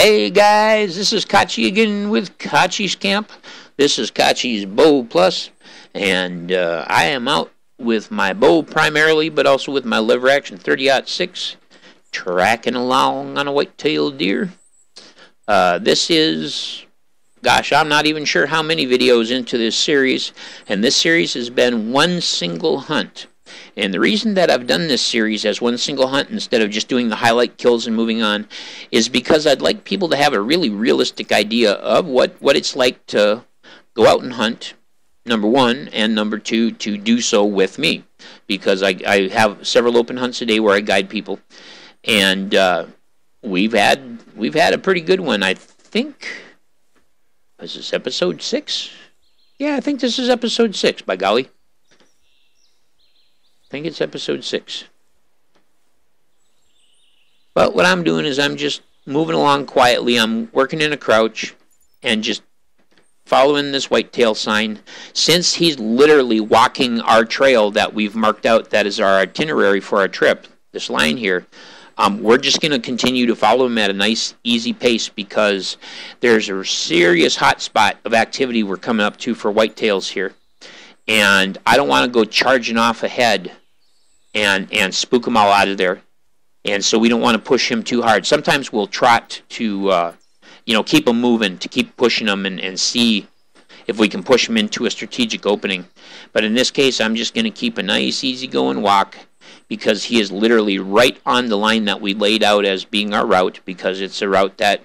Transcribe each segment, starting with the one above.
Hey guys, this is Kache again with Kache's Camp. This is Kache's Bow Plus, and I am out with my bow primarily, but also with my lever action 30-06, tracking along on a white-tailed deer. This is, gosh, I'm not even sure how many videos into this series, and this series has been one single hunt. And the reason that I've done this series as one single hunt instead of just doing the highlight kills and moving on is because I'd like people to have a really realistic idea of what it's like to go out and hunt, number one, and number two, to do so with me. Because I have several open hunts a day where I guide people. And we've had a pretty good one. I think, is this episode 6? Yeah, I think this is episode 6, by golly. I think it's episode 6. But what I'm doing is I'm just moving along quietly. I'm working in a crouch and just following this whitetail sign. Since he's literally walking our trail that we've marked out, that is our itinerary for our trip, this line here, we're just going to continue to follow him at a nice, easy pace because there's a serious hot spot of activity we're coming up to for whitetails here. And I don't want to go charging off ahead and spook them all out of there. And so we don't want to push him too hard. Sometimes we'll trot to, keep him moving, to keep pushing him and see if we can push him into a strategic opening. But in this case, I'm just going to keep a nice, easy-going walk because he is literally right on the line that we laid out as being our route, because it's a route that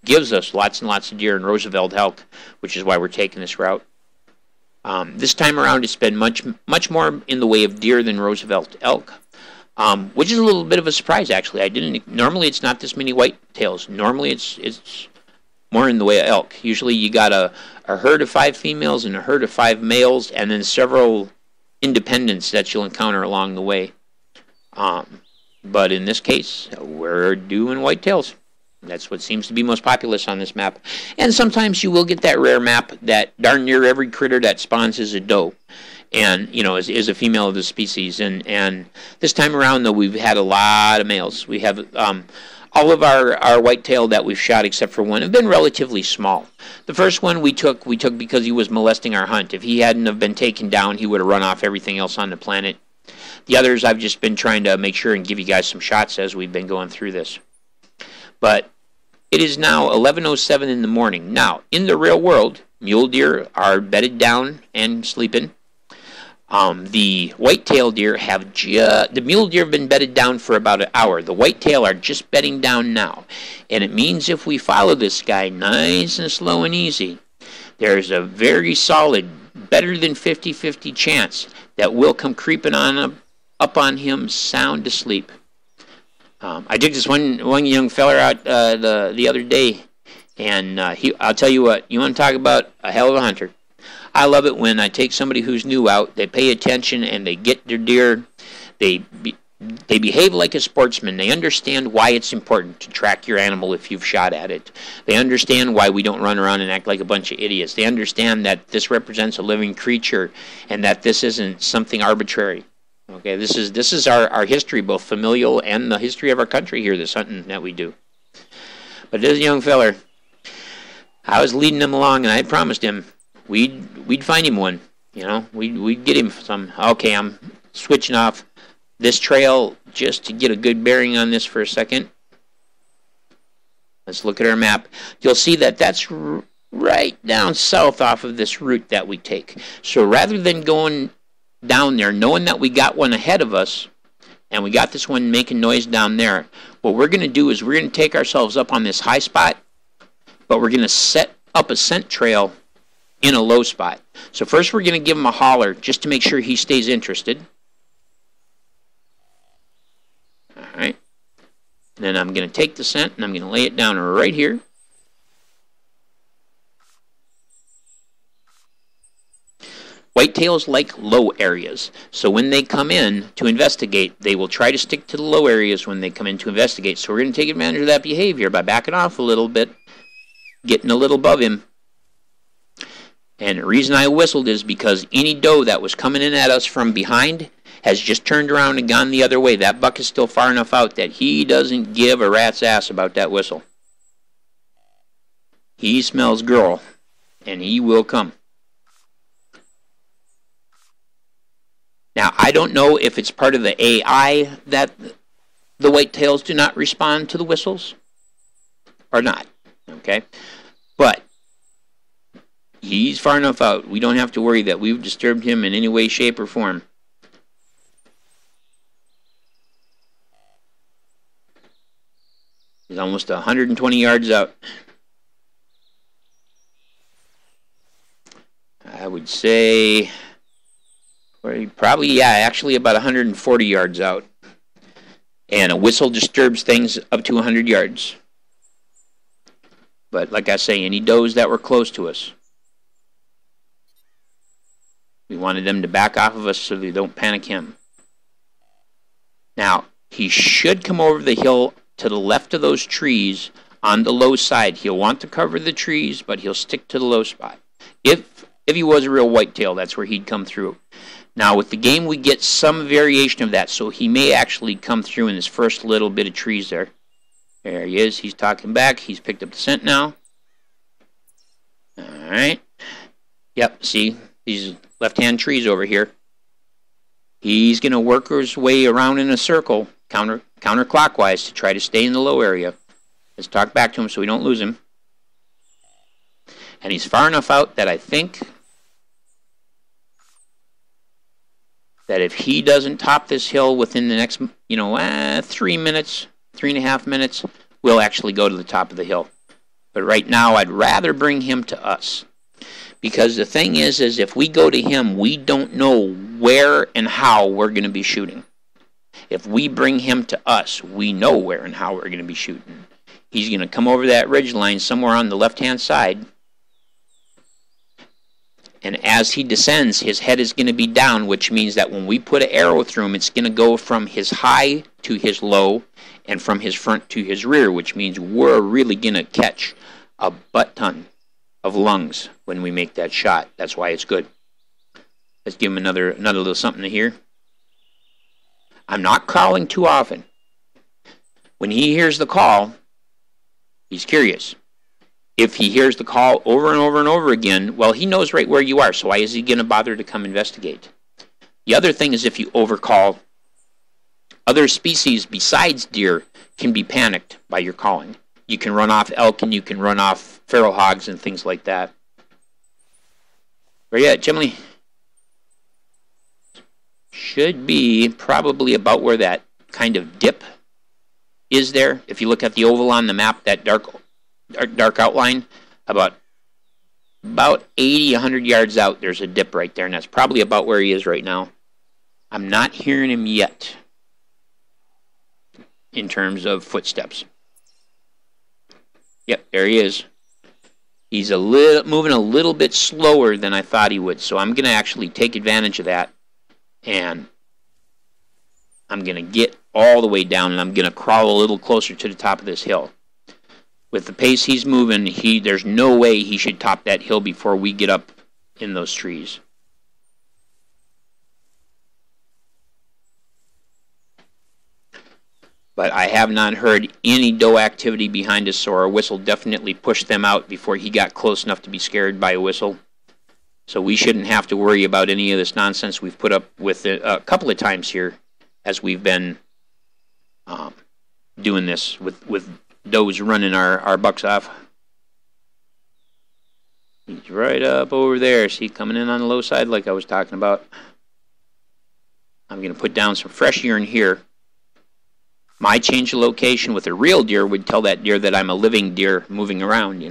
gives us lots and lots of deer in Roosevelt elk, which is why we're taking this route. This time around, it's been much more in the way of deer than Roosevelt elk, which is a little bit of a surprise, actually. Normally, it's not this many whitetails. Normally, it's more in the way of elk. Usually, you got a herd of 5 females and a herd of 5 males, and then several independents that you'll encounter along the way. But in this case, we're doing whitetails. That's what seems to be most populous on this map. And sometimes you will get that rare map that darn near every critter that spawns is a doe. And, is a female of the species. And this time around, though, we've had a lot of males. We have all of our whitetail that we've shot, except for one, have been relatively small. The first one we took because he was molesting our hunt. If he hadn't have been taken down, he would have run off everything else on the planet. The others, I've just been trying to make sure and give you guys some shots as we've been going through this. But it is now 11:07 in the morning. Now, in the real world, mule deer are bedded down and sleeping. The whitetail deer the mule deer have been bedded down for about an hour. The whitetail are just bedding down now. And it means if we follow this guy nice and slow and easy, there's a very solid, better than 50-50 chance that we'll come creeping up on him sound asleep. I took this one young feller out the other day, and I'll tell you what, you want to talk about a hell of a hunter. I love it when I take somebody who's new out, they pay attention, and they get their deer. They behave like a sportsman. They understand why it's important to track your animal if you've shot at it. They understand why we don't run around and act like a bunch of idiots. They understand that this represents a living creature and that this isn't something arbitrary. Okay, this is our history, both familial and the history of our country here, this hunting that we do. But this young feller, I was leading him along, and I had promised him we'd find him one. We'd get him some. Okay, I'm switching off this trail just to get a good bearing on this for a second. Let's look at our map. You'll see that that's right down south off of this route that we take. So rather than going down there, knowing that we got one ahead of us, and we got this one making noise down there, what we're going to do is we're going to take ourselves up on this high spot, but we're going to set up a scent trail in a low spot. So first we're going to give him a holler just to make sure he stays interested. All right. And then I'm going to take the scent and I'm going to lay it down right here. Whitetails like low areas, so when they come in to investigate, they will try to stick to the low areas when they come in to investigate. So we're going to take advantage of that behavior by backing off a little bit, getting a little above him. And the reason I whistled is because any doe that was coming in at us from behind has just turned around and gone the other way. That buck is still far enough out that he doesn't give a rat's ass about that whistle. He smells girl, and he will come. Now, I don't know if it's part of the AI that the whitetails do not respond to the whistles or not, okay? But he's far enough out. We don't have to worry that we've disturbed him in any way, shape, or form. He's almost 120 yards out. I would say probably, yeah, actually about 140 yards out. And a whistle disturbs things up to 100 yards. But like I say, any does that were close to us, we wanted them to back off of us so they don't panic him. Now, he should come over the hill to the left of those trees on the low side. He'll want to cover the trees, but he'll stick to the low spot. If he was a real whitetail, that's where he'd come through. Now, with the game, we get some variation of that, so he may actually come through in this first little bit of trees there. There he is. He's talking back. He's picked up the scent now. All right. Yep, see, these left-hand trees over here. He's going to work his way around in a circle, counterclockwise, to try to stay in the low area. Let's talk back to him so we don't lose him. And he's far enough out that I think that if he doesn't top this hill within the next, 3 minutes, 3.5 minutes, we'll actually go to the top of the hill. But right now, I'd rather bring him to us. Because the thing is if we go to him, we don't know where and how we're going to be shooting. If we bring him to us, we know where and how we're going to be shooting. He's going to come over that ridge line somewhere on the left-hand side. And as he descends, his head is going to be down, which means that when we put an arrow through him, it's going to go from his high to his low and from his front to his rear, which means we're really going to catch a butt ton of lungs when we make that shot. That's why it's good. Let's give him another little something to hear. I'm not calling too often. When he hears the call, he's curious. If he hears the call over and over and over again, well, he knows right where you are, so why is he going to bother to come investigate? The other thing is if you overcall, other species besides deer can be panicked by your calling. You can run off elk and you can run off feral hogs and things like that. Where you at, Jimmy? Should be probably about where that kind of dip is there. If you look at the oval on the map, that dark outline, about 80, 100 yards out, there's a dip right there, and that's probably about where he is right now. I'm not hearing him yet in terms of footsteps. Yep, there he is. He's moving a little bit slower than I thought he would, so I'm going to actually take advantage of that, and I'm going to get all the way down, and I'm going to crawl a little closer to the top of this hill. With the pace he's moving, there's no way he should top that hill before we get up in those trees. But I have not heard any doe activity behind us, so our whistle definitely pushed them out before he got close enough to be scared by a whistle. So we shouldn't have to worry about any of this nonsense we've put up with a couple of times here as we've been doing this with does running our bucks off. He's right up over there. See, coming in on the low side like I was talking about. I'm going to put down some fresh urine here. My change of location with a real deer would tell that deer that I'm a living deer moving around,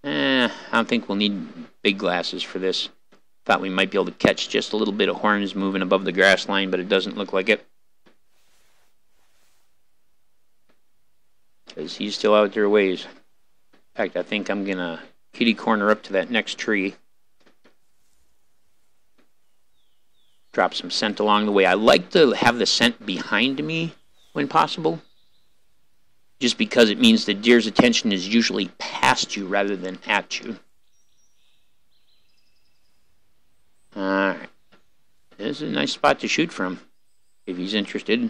I don't think we'll need big glasses for this. Thought we might be able to catch just a little bit of horns moving above the grass line, but it doesn't look like it. Because he's still out there a ways. In fact, I think I'm going to kitty corner up to that next tree. Drop some scent along the way. I like to have the scent behind me when possible. Just because it means the deer's attention is usually past you rather than at you. Alright. This is a nice spot to shoot from, if he's interested.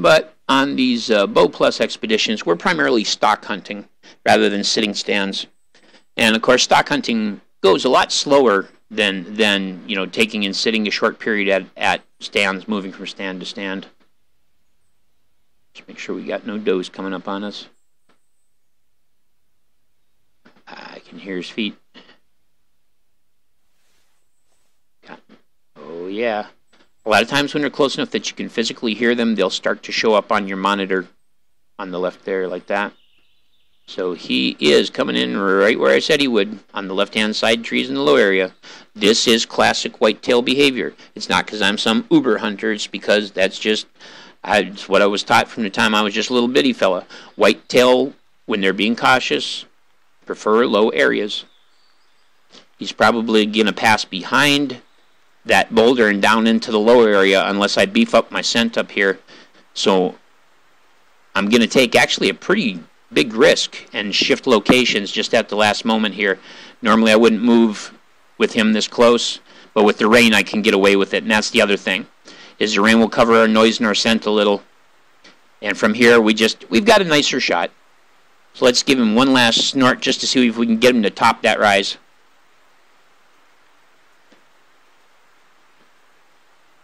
But on these Bow Plus expeditions, we're primarily stock hunting rather than sitting stands. And of course, stock hunting goes a lot slower than you know, taking and sitting a short period at stands, moving from stand to stand. Just make sure we got no does coming up on us. I can hear his feet. Oh yeah. A lot of times when they're close enough that you can physically hear them, they'll start to show up on your monitor on the left there like that. So he is coming in right where I said he would, on the left-hand side, trees in the low area. This is classic whitetail behavior. It's not because I'm some uber hunter. It's because that's just it's what I was taught from the time I was just a little bitty fella. Whitetail, when they're being cautious, prefer low areas. He's probably going to pass behind that boulder and down into the lower area unless I beef up my scent up here. So I'm going to take actually a pretty big risk and shift locations just at the last moment here. Normally I wouldn't move with him this close, but with the rain I can get away with it. And that's the other thing, is the rain will cover our noise and our scent a little. And from here we've got a nicer shot. So let's give him one last snort just to see if we can get him to top that rise.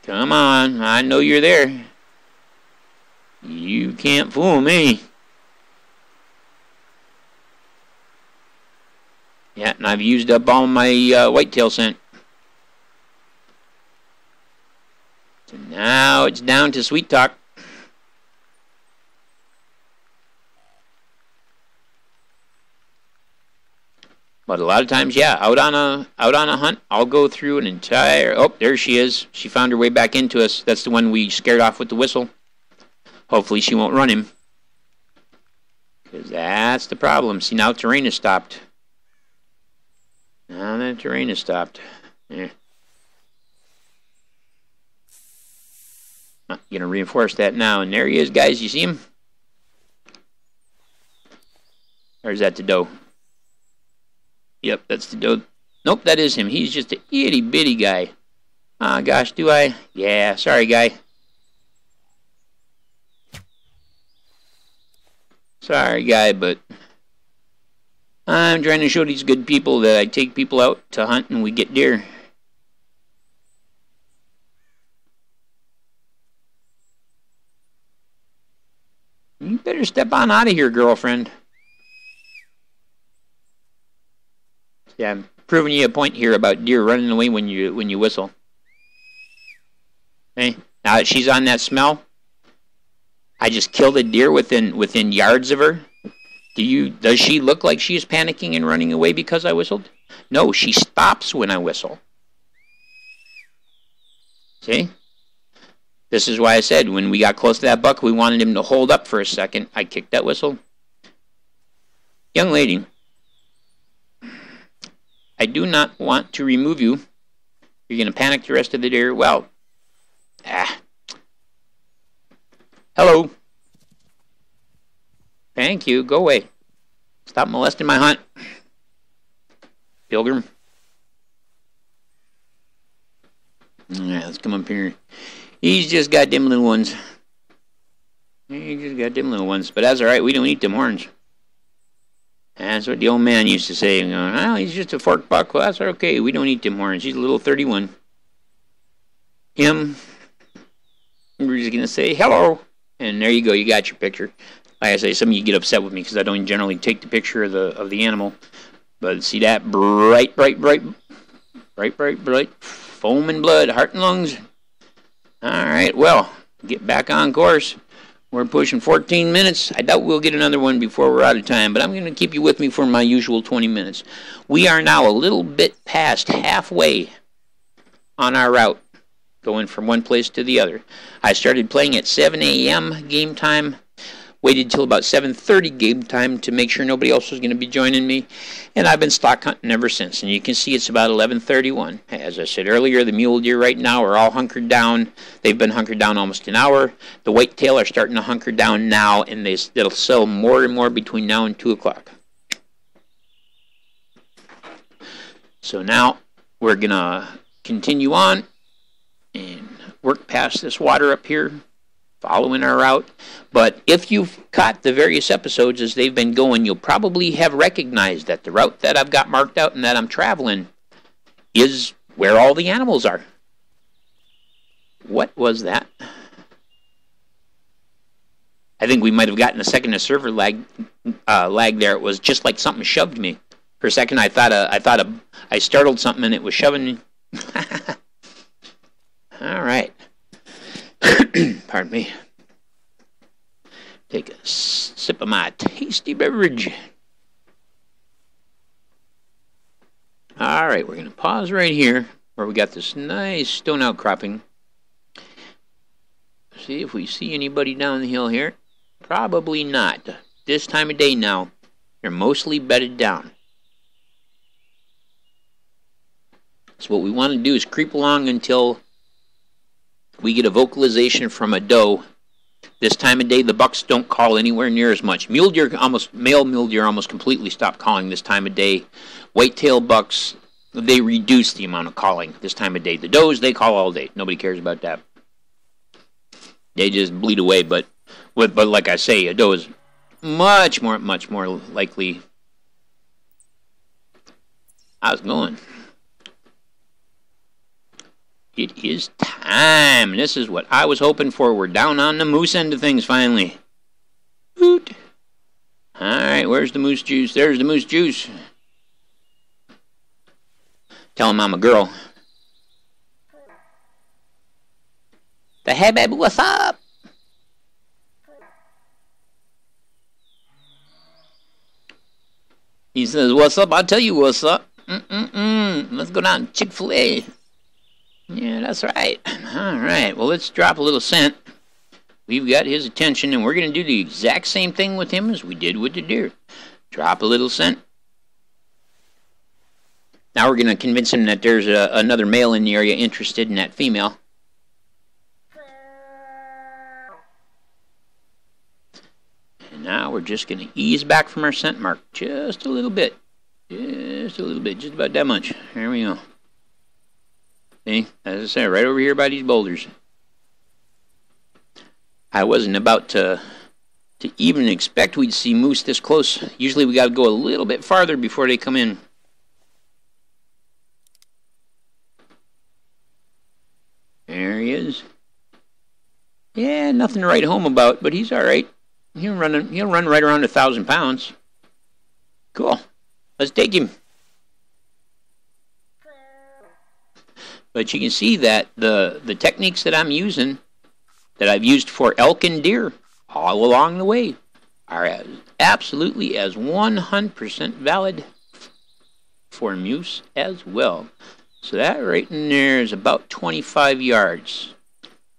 Come on, I know you're there. You can't fool me. Yeah, and I've used up all my whitetail scent. So now it's down to sweet talk. But a lot of times, yeah, out on a hunt, I'll go through an entire... Oh, there she is. She found her way back into us. That's the one we scared off with the whistle. Hopefully she won't run him. Because that's the problem. See, now the terrain has stopped. Now that terrain has stopped. Yeah. I'm going to reinforce that now. And there he is, guys. You see him? Or is that the doe? Yep, that's the doe. Nope, that is him. He's just an itty-bitty guy. Ah, gosh, do I? Yeah, sorry, guy. Sorry, guy, but I'm trying to show these good people that I take people out to hunt and we get deer. You better step on out of here, girlfriend. Yeah, I'm proving you a point here about deer running away when you whistle. Okay, now that she's on that smell, I just killed a deer within yards of her. Does she look like she's panicking and running away because I whistled? No, she stops when I whistle. See? This is why I said when we got close to that buck, we wanted him to hold up for a second. I kicked that whistle. Young lady, I do not want to remove you. You're going to panic the rest of the deer. Well, hello. Thank you. Go away. Stop molesting my hunt. Pilgrim. Alright, let's come up here. He's just got them little ones. He just got them little ones. But that's alright. We don't eat them horns. That's what the old man used to say. Oh, he's just a fork buck. Well, that's okay. We don't eat them horns. He's a little 31. Him. We're just going to say hello. And there you go. You got your picture. Like I say, some of you get upset with me because I don't generally take the picture of the animal. But see that bright, foam and blood, heart and lungs. All right, well, get back on course. We're pushing 14 minutes. I doubt we'll get another one before we're out of time, but I'm going to keep you with me for my usual 20 minutes. We are now a little bit past halfway on our route, going from one place to the other. I started playing at 7 a.m. game time. Waited till about 7:30 game time to make sure nobody else was going to be joining me. And I've been stock hunting ever since. And you can see it's about 11:31. As I said earlier, the mule deer right now are all hunkered down. They've been hunkered down almost an hour. The whitetail are starting to hunker down now, and they'll sell more and more between now and 2 o'clock. So now we're going to continue on and work past this water up here. following our route. But if you've caught the various episodes as they've been going, you'll probably have recognized that the route that I've got marked out and that I'm traveling is where all the animals are. What was that? I think we might have gotten a second of server lag there. It was just like something shoved me. For a second, I thought I startled something and it was shoving me. All right. Pardon me. Take a sip of my tasty beverage. All right, we're going to pause right here where we got this nice stone outcropping. See if we see anybody down the hill here. Probably not. This time of day now, they're mostly bedded down. So what we want to do is creep along until we get a vocalization from a doe. This time of day, the bucks don't call anywhere near as much. Male deer almost completely stop calling this time of day. Whitetail bucks, they reduce the amount of calling this time of day. The does, they call all day. Nobody cares about that. They just bleed away. But like I say, a doe is much more likely. How's it going? It is time. This is what I was hoping for. We're down on the moose end of things finally. Hoot. Alright, where's the moose juice? There's the moose juice. Tell him I'm a girl. The hey baby, what's up? He says, what's up? I'll tell you what's up. Let's go down to Chick-fil-A. Yeah, that's right. All right, well, let's drop a little scent. We've got his attention, and we're going to do the exact same thing with him as we did with the deer. Drop a little scent. Now we're going to convince him that there's another male in the area interested in that female. And now we're just going to ease back from our scent mark just a little bit. Just a little bit, just about that much. There we go. See, as I said, right over here by these boulders. I wasn't about to even expect we'd see moose this close. Usually we got to go a little bit farther before they come in. There he is. Yeah, nothing to write home about, but he's all right. He'll run right around 1,000 pounds. Cool. Let's take him. But you can see that the techniques that I'm using, that I've used for elk and deer all along the way, are absolutely as 100% valid for moose as well. So that right in there is about 25 yards.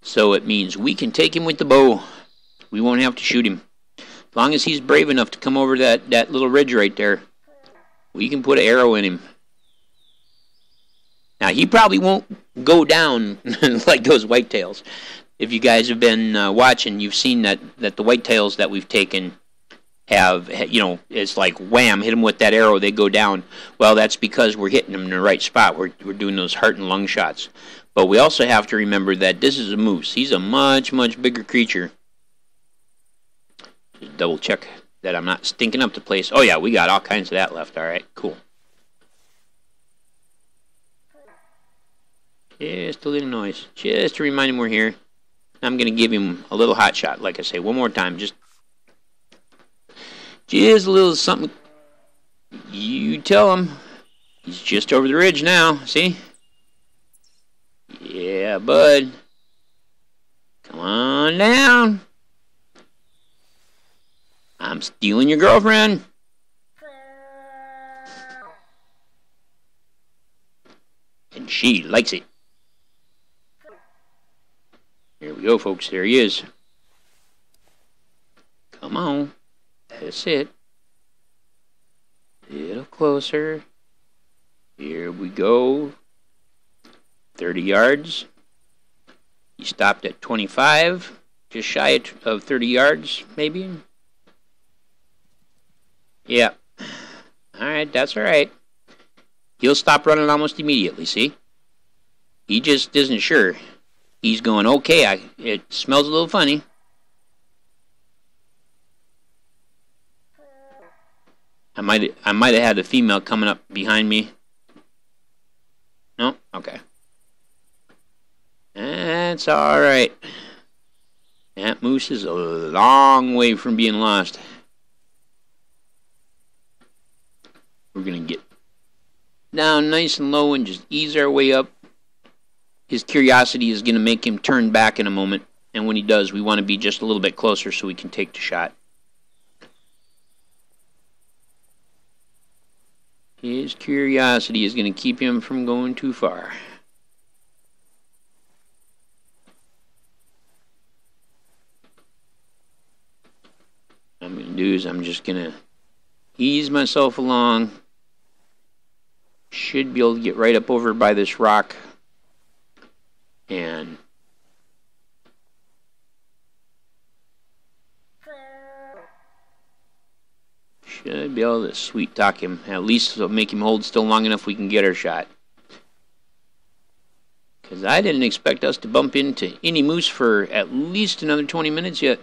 So it means we can take him with the bow. We won't have to shoot him. As long as he's brave enough to come over that little ridge right there, we can put an arrow in him. Now, he probably won't go down like those whitetails. If you guys have been watching, you've seen that the whitetails that we've taken have, it's like wham, hit them with that arrow, they go down. Well, that's because we're hitting them in the right spot. We're doing those heart and lung shots. But we also have to remember that this is a moose. He's a much bigger creature. Just double check that I'm not stinking up the place. Oh, yeah, we got all kinds of that left. All right, cool. Just a little noise, just to remind him we're here. I'm going to give him a little hot shot, like I say, one more time. Just a little something. You tell him. He's just over the ridge now, see? Yeah, bud. Come on down. I'm stealing your girlfriend. And she likes it. Here we go, folks. There he is. Come on. That's it. A little closer. Here we go. 30 yards. He stopped at 25. Just shy of 30 yards, maybe. Yeah. Alright, that's alright. He'll stop running almost immediately, see? He just isn't sure. He's going, okay, it smells a little funny. might have had a female coming up behind me. No? Okay. That's alright. That moose is a long way from being lost. We're going to get down nice and low and just ease our way up. His curiosity is going to make him turn back in a moment. And when he does, we want to be just a little bit closer so we can take the shot. His curiosity is going to keep him from going too far. What I'm going to do is I'm just going to ease myself along. Should be able to get right up over by this rock. And should be able to sweet talk him. At least it'll make him hold still long enough we can get our shot. Because I didn't expect us to bump into any moose for at least another 20 minutes yet.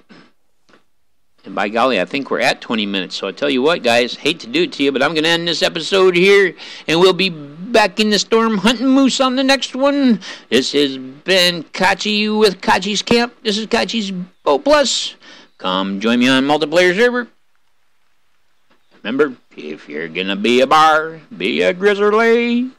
And by golly, I think we're at 20 minutes. So I tell you what, guys, hate to do it to you, but I'm going to end this episode here. And we'll be back in the storm hunting moose on the next one. This has been Kache with Kache's Camp. This is Kache's Bow Plus. Come join me on multiplayer server. Remember, if you're going to be a bar, be a grizzly.